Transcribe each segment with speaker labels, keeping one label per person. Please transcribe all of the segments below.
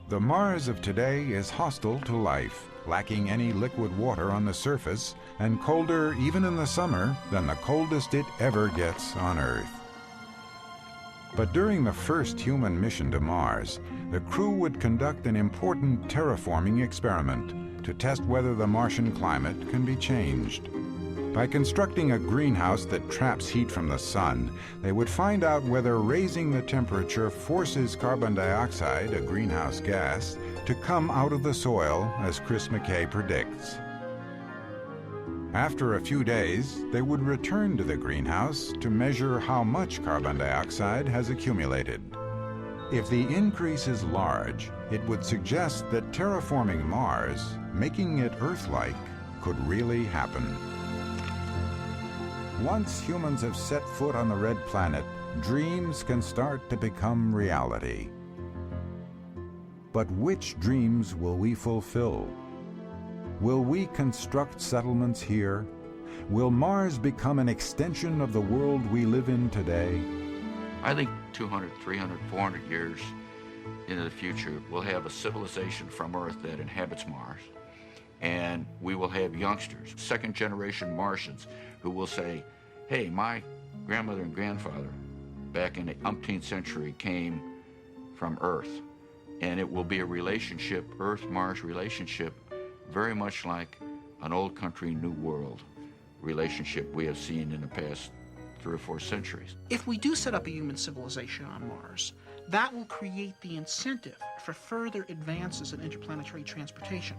Speaker 1: The Mars of today is hostile to life, lacking any liquid water on the surface, and colder even in the summer than the coldest it ever gets on Earth. But during the first human mission to Mars, the crew would conduct an important terraforming experiment to test whether the Martian climate can be changed. By constructing a greenhouse that traps heat from the sun, they would find out whether raising the temperature forces carbon dioxide, a greenhouse gas, to come out of the soil, as Chris McKay predicts. After a few days, they would return to the greenhouse to measure how much carbon dioxide has accumulated. If the increase is large, it would suggest that terraforming Mars, making it Earth-like, could really happen. Once humans have set foot on the red planet, dreams can start to become reality. But which dreams will we fulfill? Will we construct settlements here? Will Mars become an extension of the world we live in today?
Speaker 2: I think 200, 300, 400 years into the future, we'll have a civilization from Earth that inhabits Mars. And we will have youngsters, second-generation Martians, who will say, hey, my grandmother and grandfather back in the umpteenth century came from Earth. And it will be a relationship, Earth-Mars relationship, very much like an old country, new world relationship we have seen in the past 3 or 4 centuries.
Speaker 3: If we do set up a human civilization on Mars, that will create the incentive for further advances in interplanetary transportation.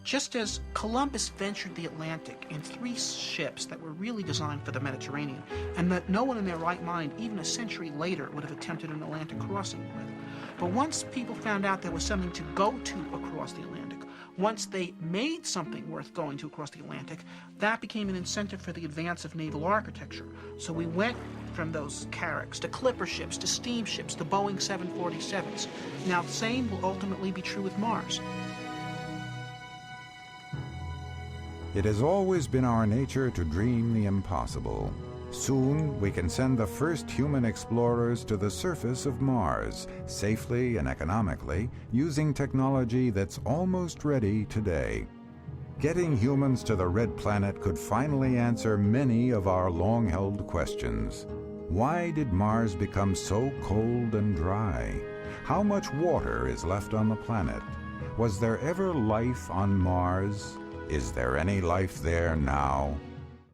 Speaker 3: Just as Columbus ventured the Atlantic in 3 ships that were really designed for the Mediterranean, and that no one in their right mind, even a century later, would have attempted an Atlantic crossing with. But once people found out there was something to go to across the Atlantic, once they made something worth going to across the Atlantic, that became an incentive for the advance of naval architecture. So we went from those carracks to clipper ships to steamships to Boeing 747s. Now, the same will ultimately be true with Mars.
Speaker 1: It has always been our nature to dream the impossible. Soon, we can send the first human explorers to the surface of Mars, safely and economically, using technology that's almost ready today. Getting humans to the red planet could finally answer many of our long-held questions. Why did Mars become so cold and dry? How much water is left on the planet? Was there ever life on Mars? Is there any life there now?